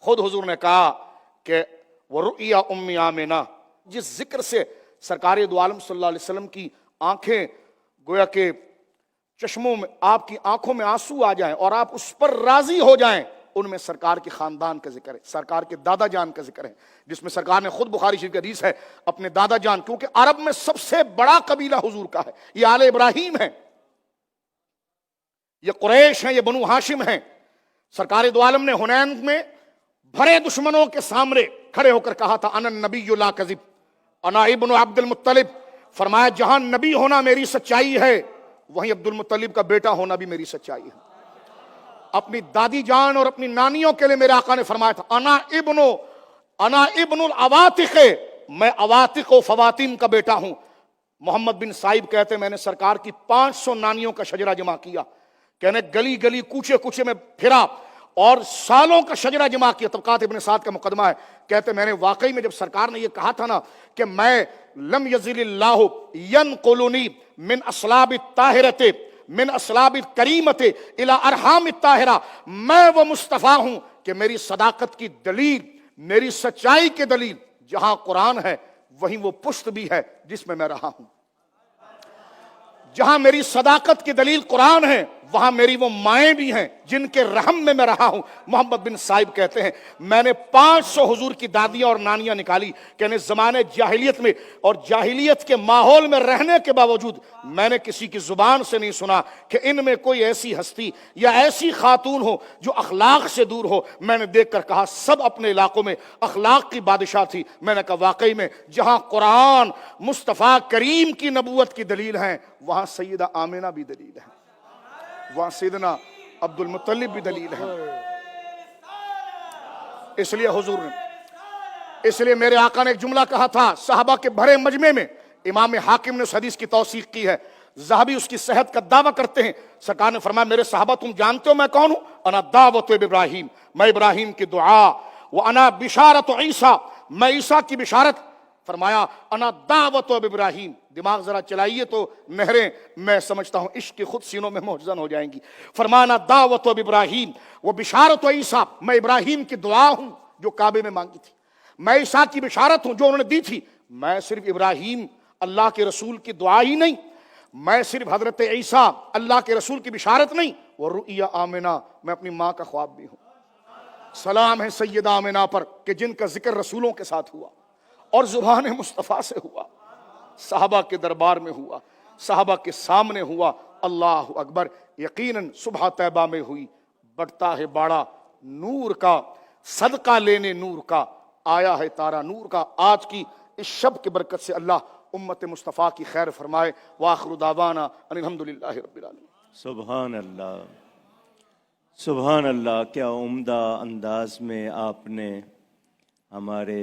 خود حضور نے کہا کہ وَرُؤْيَا أُمِّ آمِنَہ، جس ذکر سے سرکار دو عالم صلی اللہ علیہ وسلم کی آنکھیں گویا کہ چشموں میں، آپ کی آنکھوں میں آنسو آ جائیں اور آپ اس پر راضی ہو جائیں، ان میں سرکار کے خاندان کا ذکر ہے، سرکار کے دادا جان کا ذکر ہے، جس میں سرکار نے خود بخاری شریف کی حدیث ہے اپنے دادا جان، کیونکہ عرب میں سب سے بڑا قبیلہ حضور کا ہے، یہ آل ابراہیم ہے، یہ قریش ہیں، یہ بنو ہاشم ہیں۔ سرکار دو عالم نے حنین میں بھرے دشمنوں کے سامنے کھڑے ہو کر کہا تھا انا النبی لا کذب انا ابن عبد المطلب، فرمایا جہاں نبی ہونا میری سچائی ہے وہیں عبد المطلب کا بیٹا ہونا بھی میری سچائی ہے۔ اپنی دادی جان اور اپنی نانیوں کے لیے میرے آقا نے فرمایا تھا انا ابن العواتق، میں عواتق و فواتین کا بیٹا ہوں۔ محمد بن صائب کہتے ہیں میں نے سرکار کی 500 نانیوں کا شجرہ جمع کیا، کہنے گلی گلی کوچے کوچے میں پھرا اور سالوں کا شجرہ جمع کیا۔ طبقات ابن سعد کا مقدمہ ہے، کہتے میں نے واقعی میں جب سرکار نے یہ کہا تھا نا کہ میں لم یزل اللہ ینقلنی من اصلاب الطاہرۃ من اصلاب الکریمۃ الی ارحام الطاہرہ، میں وہ مصطفیٰ ہوں کہ میری صداقت کی دلیل، میری سچائی کی دلیل جہاں قرآن ہے وہیں وہ پشت بھی ہے جس میں میں رہا ہوں۔ جہاں میری صداقت کی دلیل قرآن ہے وہاں میری وہ مائیں بھی ہیں جن کے رحم میں رہا ہوں۔ محمد بن صائب کہتے ہیں میں نے 500 حضور کی دادیاں اور نانیاں نکالی، کہنے زمانے جاہلیت میں اور جاہلیت کے ماحول میں رہنے کے باوجود میں نے کسی کی زبان سے نہیں سنا کہ ان میں کوئی ایسی ہستی یا ایسی خاتون ہو جو اخلاق سے دور ہو۔ میں نے دیکھ کر کہا سب اپنے علاقوں میں اخلاق کی بادشاہ تھی۔ میں نے کہا واقعی میں جہاں قرآن مصطفیٰ کریم کی نبوت کی دلیل ہے وہاں سیدہ آمنہ بھی دلیل ہے، وہاں سیدنا عبد المطلب بھی دلیل ہے۔ اس لیے میرے آقا نے ایک جملہ کہا تھا صحابہ کے بھرے مجمع میں، امام حاکم نے اس حدیث کی توثیق کی ہے، ذہبی اس کی صحت کا دعویٰ کرتے ہیں۔ سرکار نے فرمایا میرے صحابہ تم جانتے ہو میں کون ہوں؟ انا دعوت ابراہیم، میں ابراہیم کی دعا، وانا بشارت عیسیٰ، میں عیسیٰ کی بشارت۔ فرمایا انا دعوت اب ابراہیم، دماغ ذرا چلائیے تو نہریں میں سمجھتا ہوں عشق کی خود سینوں میں محزن ہو جائیں گی۔ فرمانا دعوت اب ابراہیم وہ بشارت و عیسیٰ، میں ابراہیم کی دعا ہوں جو کعبے میں مانگی تھی، میں عیسیٰ کی بشارت ہوں جو انہوں نے دی تھی۔ میں صرف ابراہیم اللہ کے رسول کی دعا ہی نہیں، میں صرف حضرت عیسیٰ اللہ کے رسول کی بشارت نہیں، وَرُؤْيَا آمنہ، میں اپنی ماں کا خواب بھی ہوں۔ سلام ہے سیدہ آمنہ پر کہ جن کا ذکر رسولوں کے ساتھ ہوا اور زبان مصطفیٰ سے ہوا، صحابہ کے دربار میں ہوا، صحابہ کے سامنے ہوا۔ اللہ اکبر، یقیناً صبح طیبہ میں ہوئی، بڑھتا ہے باڑا نور کا، صدقہ لینے نور کا، آیا ہے تارا نور کا۔ آج کی اس شب کی برکت سے اللہ امت مصطفیٰ کی خیر فرمائے۔ وآخر دعوانا ان الحمدللہ رب العالمین۔ سبحان اللہ، سبحان اللہ، کیا عمدہ انداز میں آپ نے ہمارے